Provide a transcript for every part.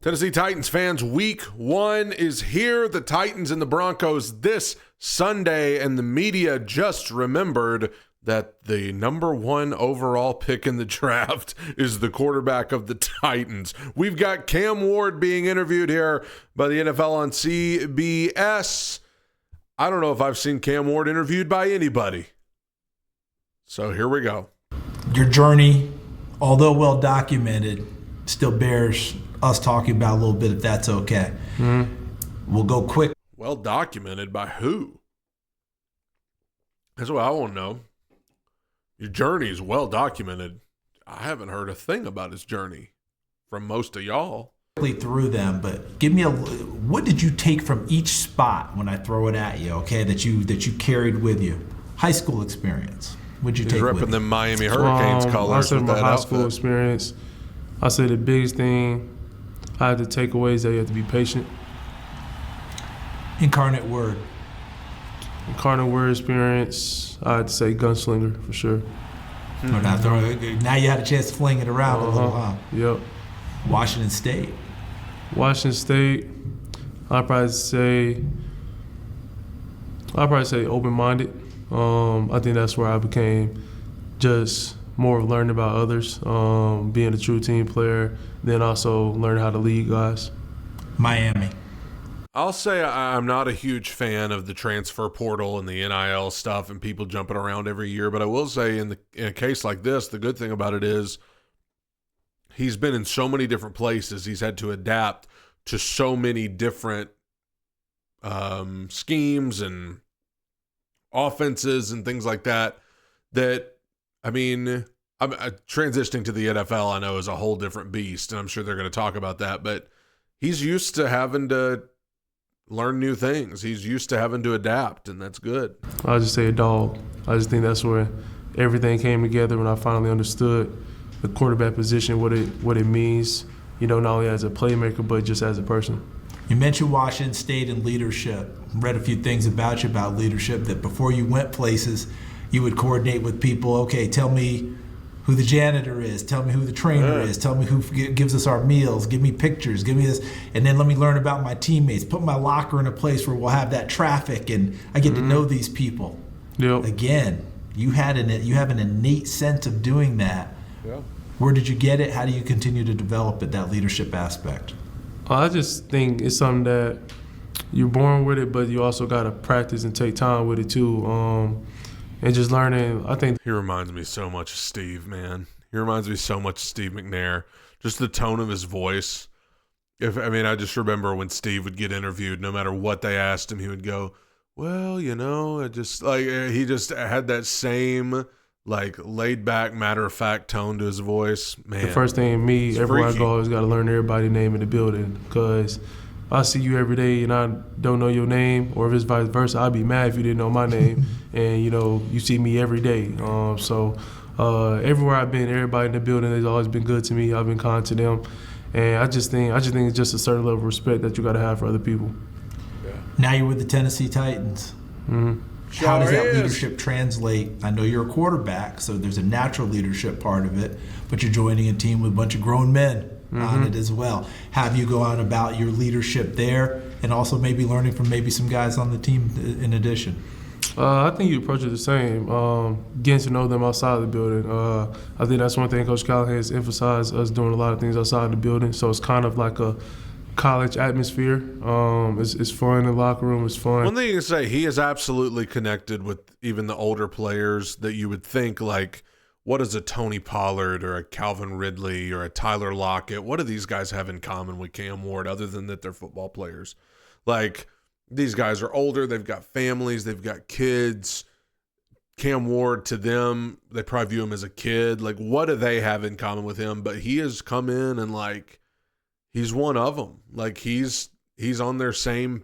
Tennessee Titans fans, week 1 is here. The Titans and the Broncos this Sunday, and the media just remembered that the number 1 overall pick in the draft is the quarterback of the Titans. We've got Cam Ward being interviewed here by the NFL on CBS. I don't know if I've seen Cam Ward interviewed by anybody. So here we go. Your journey, although well documented, still bears us talking about a little bit, if that's okay. We'll go quick. Well documented by who? That's what I want to know. Your journey is well documented. I haven't heard a thing about his journey from most of y'all. Through them, but give me what did you take from each spot when I throw it at you, okay, that you carried with you? High school experience. What'd you take with you? Repping them Miami Hurricanes colors. I said with my that high outfit. school experience. I said the biggest thing I had to take away is that you have to be patient. Incarnate Word. Incarnate Word experience, I had to say gunslinger for sure. Now you had a chance to fling it around a little, huh? Yep. Washington State. Washington State, I'd probably say open-minded. I think that's where I became just more of learning about others, being a true team player, then also learning how to lead guys. Miami. I'll say I'm not a huge fan of the transfer portal and the NIL stuff and people jumping around every year, but I will say in a case like this, the good thing about it is he's been in so many different places. He's had to adapt to so many different schemes and offenses and things like that. I mean, I'm transitioning to the NFL, I know, is a whole different beast, and I'm sure they're going to talk about that, but he's used to having to learn new things. He's used to having to adapt, and that's good. I'll just say a dog. I just think that's where everything came together when I finally understood the quarterback position, what it means, not only as a playmaker, but just as a person. You mentioned Washington State and leadership. Read a few things about you about leadership, that before you went places, you would coordinate with people. Okay, tell me who the janitor is, tell me who the trainer is, tell me who gives us our meals, give me pictures, give me this, and then let me learn about my teammates, put my locker in a place where we'll have that traffic and I get to know these people. Yep. Again, you have an innate sense of doing that. Yeah. Where did you get it? How do you continue to develop it, that leadership aspect? I just think it's something that you're born with it, but you also got to practice and take time with it too. And just learning, I think. He reminds me so much of Steve, man. He reminds me so much of Steve McNair. Just the tone of his voice. I just remember when Steve would get interviewed, no matter what they asked him, he would go, well, I just, he just had that same, laid back, matter of fact tone to his voice. Man. The first thing everywhere I go, I always got to learn everybody's name in the building, because I see you every day and I don't know your name, or if it's vice versa, I'd be mad if you didn't know my name. And, you see me every day. So everywhere I've been, everybody in the building has always been good to me. I've been kind to them. And I just think it's just a certain level of respect that you got to have for other people. Yeah. Now you're with the Tennessee Titans. Mm-hmm. How does that leadership translate? I know you're a quarterback, so there's a natural leadership part of it, but you're joining a team with a bunch of grown men on it as well. Have you go on about your leadership there, and also maybe learning from maybe some guys on the team in addition? I think you approach it the same, getting to know them outside of the building. I think that's one thing Coach Callahan has emphasized, us doing a lot of things outside of the building, so it's kind of like a college atmosphere. It's fun in the locker room. It's fun. One thing you can say, he is absolutely connected with even the older players that you would think, what does a Tony Pollard or a Calvin Ridley or a Tyler Lockett, what do these guys have in common with Cam Ward other than that they're football players? These guys are older. They've got families. They've got kids. Cam Ward, to them, they probably view him as a kid. What do they have in common with him? But he has come in and, he's one of them. He's on the same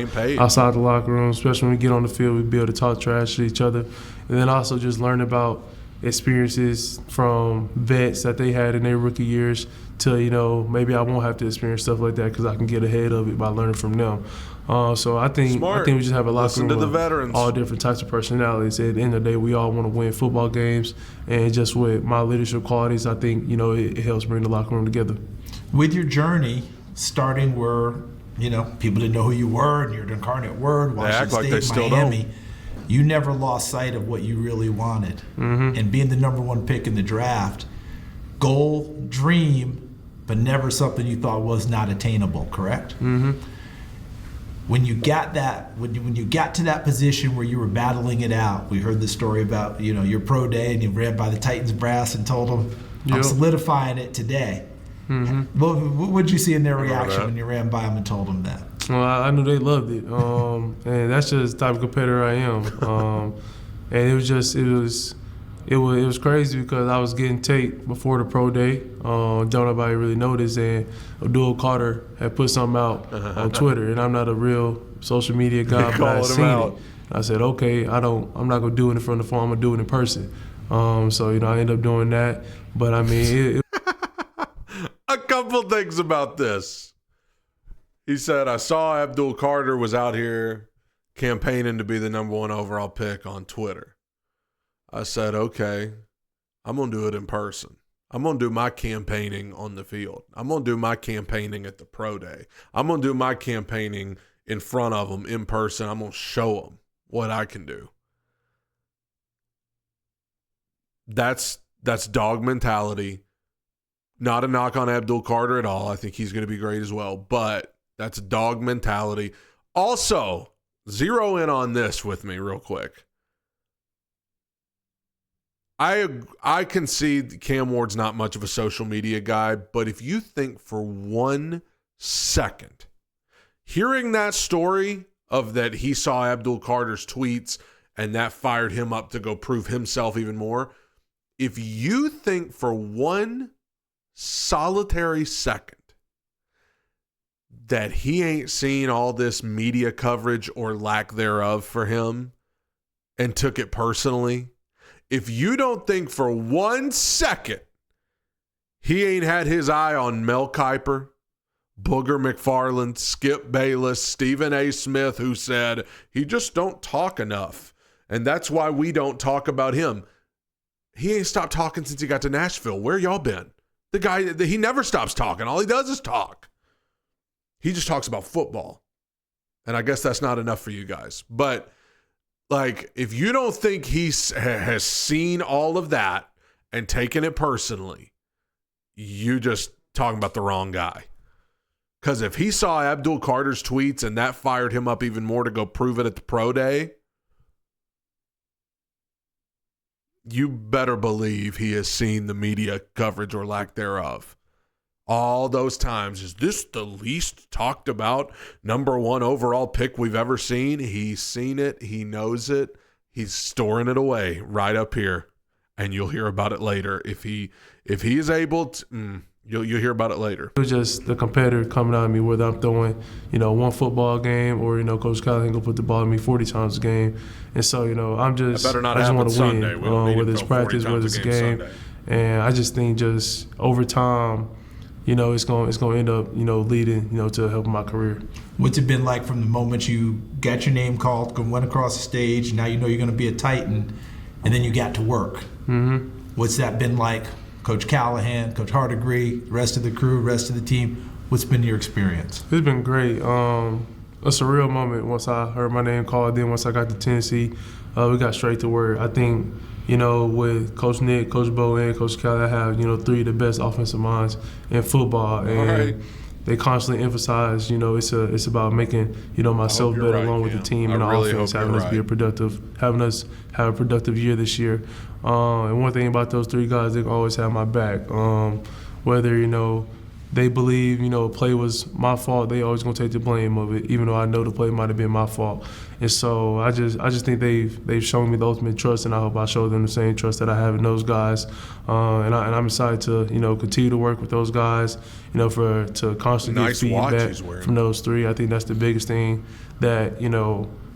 page. Outside the locker room, especially when we get on the field, we be able to talk trash to each other. And then also just learn about experiences from vets that they had in their rookie years to, maybe I won't have to experience stuff like that because I can get ahead of it by learning from them. So I think we just have a locker room of all different types of personalities. At the end of the day, we all want to win football games. And just with my leadership qualities, I think, it helps bring the locker room together. With your journey, starting where, people didn't know who you were, and you're the incarnate word, Washington act like State, they still Miami. don't. You never lost sight of what you really wanted. And being the number one pick in the draft, goal, dream, but never something you thought was not attainable, correct? When you got that, when you got to that position where you were battling it out, we heard the story about your pro day, and you ran by the Titans brass and told them, "I'm solidifying it today." What would you see in their reaction when you ran by them and told them that? Well, I knew they loved it, and that's just the type of competitor I am. And it was crazy because I was getting taped before the pro day. Don't nobody really notice, and Abdul Carter had put something out on Twitter, and I'm not a real social media guy, but I seen it. I said, okay, I'm not gonna do it in front of the phone. I'm gonna do it in person. So I ended up doing that. But I mean, a couple things about this. He said, I saw Abdul Carter was out here campaigning to be the number 1 overall pick on Twitter. I said, okay, I'm going to do it in person. I'm going to do my campaigning on the field. I'm going to do my campaigning at the pro day. I'm going to do my campaigning in front of them in person. I'm going to show them what I can do. That's dog mentality. Not a knock on Abdul Carter at all. I think he's going to be great as well, but that's dog mentality. Also, zero in on this with me real quick. I concede Cam Ward's not much of a social media guy, but if you think for 1 second, hearing that story of that he saw Abdul Carter's tweets and that fired him up to go prove himself even more, if you think for 1 solitary second that he ain't seen all this media coverage or lack thereof for him and took it personally, if you don't think for 1 second he ain't had his eye on Mel Kiper, Booger McFarland, Skip Bayless, Stephen A. Smith, who said he just don't talk enough, and that's why we don't talk about him. He ain't stopped talking since he got to Nashville. Where y'all been? The guy, he never stops talking. All he does is talk. He just talks about football. And I guess that's not enough for you guys. But, if you don't think he has seen all of that and taken it personally, you just talking about the wrong guy. Because if he saw Abdul Carter's tweets and that fired him up even more to go prove it at the pro day, you better believe he has seen the media coverage or lack thereof. All those times. Is this the least talked about number 1 overall pick we've ever seen? He's seen it. He knows it. He's storing it away right up here. And you'll hear about it later. If he is able to, you'll hear about it later. It was just the competitor coming out of me, whether I'm throwing, one football game or, Coach Callahan gonna put the ball in me 40 times a game. And so, I just want to win, whether it's practice, whether it's a game. Sunday. And I just think just over time, it's going to end up, leading, to helping my career. What's it been like from the moment you got your name called, went across the stage, now you're going to be a Titan, and then you got to work? What's that been like? Coach Callahan, Coach Hardegree, the rest of the crew, rest of the team, what's been your experience? It's been great. A surreal moment once I heard my name called. Then once I got to Tennessee, we got straight to work. I think, with Coach Nick, Coach Bo, and Coach Cal, I have, 3 of the best offensive minds in football. And they constantly emphasize, it's about making, myself better along with the team and the offense, having us have a productive year this year. And one thing about those 3 guys, they always have my back. Whether, they believe, a play was my fault, they always gonna take the blame of it, even though I know the play might have been my fault. And so I just think they've shown me the ultimate trust, and I hope I show them the same trust that I have in those guys. And I'm excited to continue to work with those guys, to constantly get feedback from those 3. I think that's the biggest thing that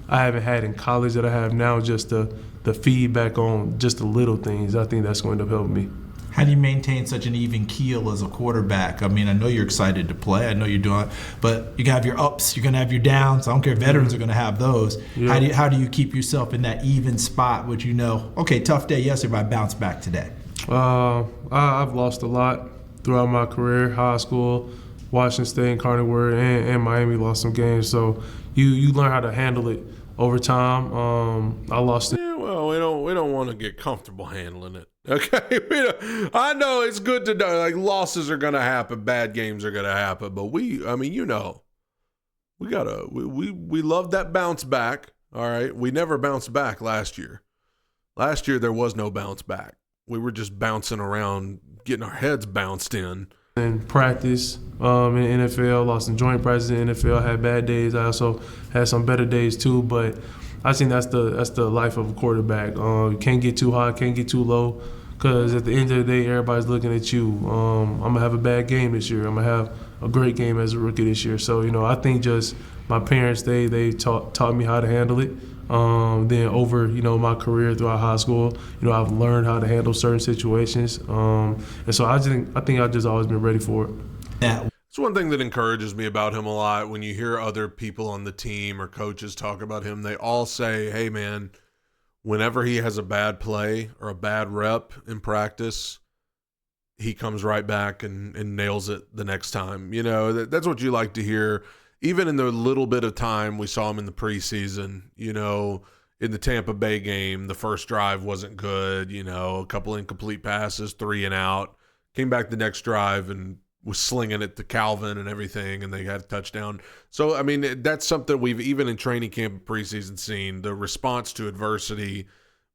I haven't had in college that I have now, just the feedback on just the little things. I think that's going to help me. How do you maintain such an even keel as a quarterback? I mean, I know you're excited to play. I know you're doing it, but you have your ups, you're going to have your downs. I don't care if veterans are going to have those. Yeah. How do you keep yourself in that even spot, which okay, tough day yesterday, but I bounced back today? I've lost a lot throughout my career, high school, Washington State and Carnegie and Miami lost some games. So you learn how to handle it over time. I lost it. Yeah, well, we don't want to get comfortable handling it. Okay, I know it's good to know like losses are gonna happen, bad games are gonna happen, but we love that bounce back. All right, we never bounced back last year. Last year there was no bounce back. We were just bouncing around, getting our heads bounced in. In practice in the NFL, lost some joint practice in the NFL, had bad days. I also had some better days too, but I think that's the life of a quarterback. You can't get too high, can't get too low, because at the end of the day, everybody's looking at you. I'm going to have a bad game this year. I'm going to have a great game as a rookie this year. So, I think just my parents, they taught me how to handle it. Then over, my career throughout high school, I've learned how to handle certain situations. And so I think I've just always been ready for it. It's one thing that encourages me about him a lot. When you hear other people on the team or coaches talk about him, they all say, hey, man, whenever he has a bad play or a bad rep in practice, he comes right back and nails it the next time. That's what you like to hear. Even in the little bit of time we saw him in the preseason, in the Tampa Bay game, the first drive wasn't good, a couple incomplete passes, 3 and out. Came back the next drive and was slinging it to Calvin and everything, and they had a touchdown. So, that's something we've, even in training camp and preseason, seen. The response to adversity,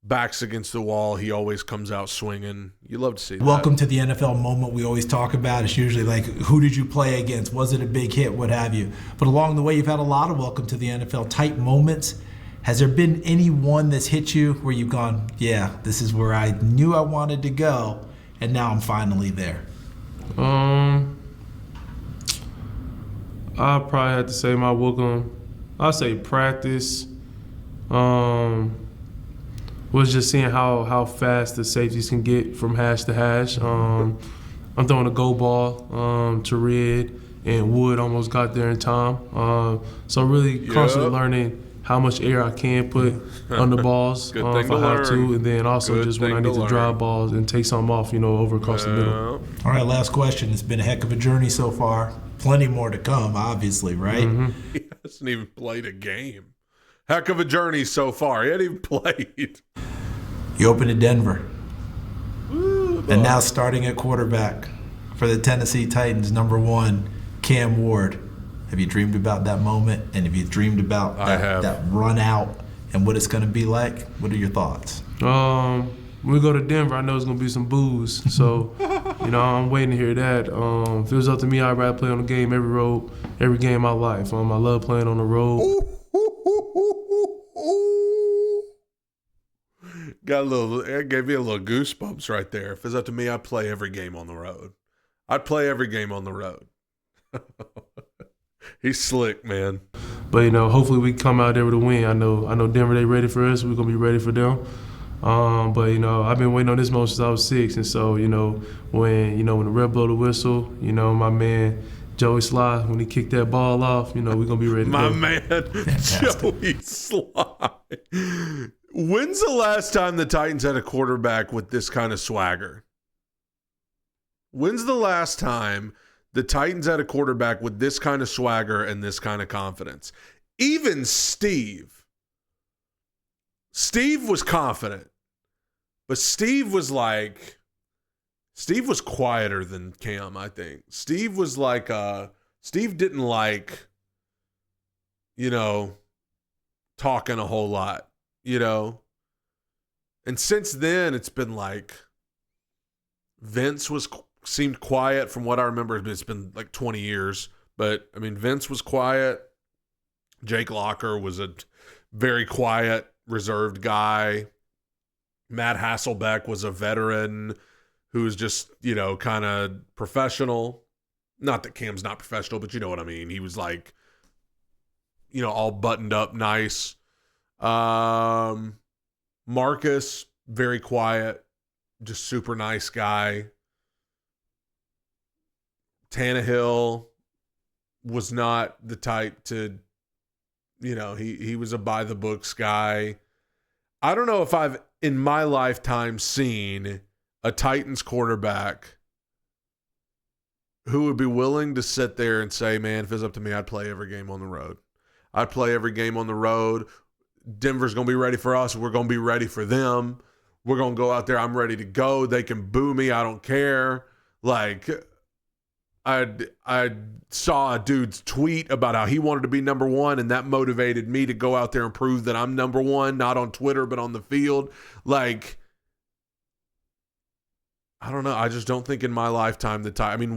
backs against the wall, he always comes out swinging. You love to see that. Welcome to the NFL moment we always talk about. It's usually like, who did you play against? Was it a big hit? What have you? But along the way, you've had a lot of welcome to the NFL type moments. Has there been any one that's hit you where you've gone, yeah, this is where I knew I wanted to go, and now I'm finally there? I probably have to say my welcome. I say practice. Was just seeing how fast the safeties can get from hash to hash. I'm throwing a go ball to Red, and Wood almost got there in time. So really constantly learning how much air I can put on the balls if I have to, and then also just when I need to drive balls and take something off, over across the middle. All right, last question. It's been a heck of a journey so far. Plenty more to come, obviously, right? Mm-hmm. He hasn't even played a game. Heck of a journey so far. He hadn't even played. You opened in Denver. And now starting at quarterback for the Tennessee Titans, number 1, Cam Ward. Have you dreamed about that moment? And have you dreamed about that run out and what it's going to be like? What are your thoughts? When we go to Denver, I know it's going to be some boos. So, I'm waiting to hear that. If it was up to me, I'd rather play on the game every game of my life. I love playing on the road. It gave me a little goosebumps right there. If it's up to me, I'd play every game on the road. I'd play every game on the road. He's slick, man. But hopefully we come out there with a win. I know Denver, they ready for us. We're gonna be ready for them. But I've been waiting on this moment since I was 6, and so when the ref blow the whistle, my man Joey Sly, when he kicked that ball off, we're gonna be ready. My man Joey Sly. When's the last time the Titans had a quarterback with this kind of swagger? When's the last time the Titans had a quarterback with this kind of swagger and this kind of confidence? Even Steve was confident, but Steve was quieter than Cam, I think. Steve didn't like, talking a whole lot. And since then it's been like Vince seemed quiet from what I remember. It's been like 20 years, but Vince was quiet. Jake Locker was a very quiet, reserved guy. Matt Hasselbeck was a veteran who was just, kind of professional. Not that Cam's not professional, but you know what I mean. He was like, all buttoned up, nice. Marcus, very quiet, just super nice guy. Tannehill was not the type to, he was a by the books guy. I don't know if I've in my lifetime seen a Titans quarterback who would be willing to sit there and say, man, if it's up to me, I'd play every game on the road. I'd play every game on the road. Denver's going to be ready for us. We're going to be ready for them. We're going to go out there. I'm ready to go. They can boo me. I don't care. Like, I saw a dude's tweet about how he wanted to be number one, and that motivated me to go out there and prove that I'm number one, not on Twitter, but on the field. Like, I don't know. I just don't think in my lifetime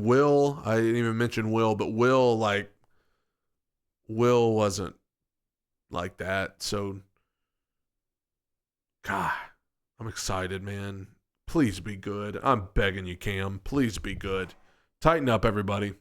Will, I didn't even mention Will, but Will wasn't like that. So, God, I'm excited, man. Please be good. I'm begging you, Cam. Please be good. Tighten up, everybody.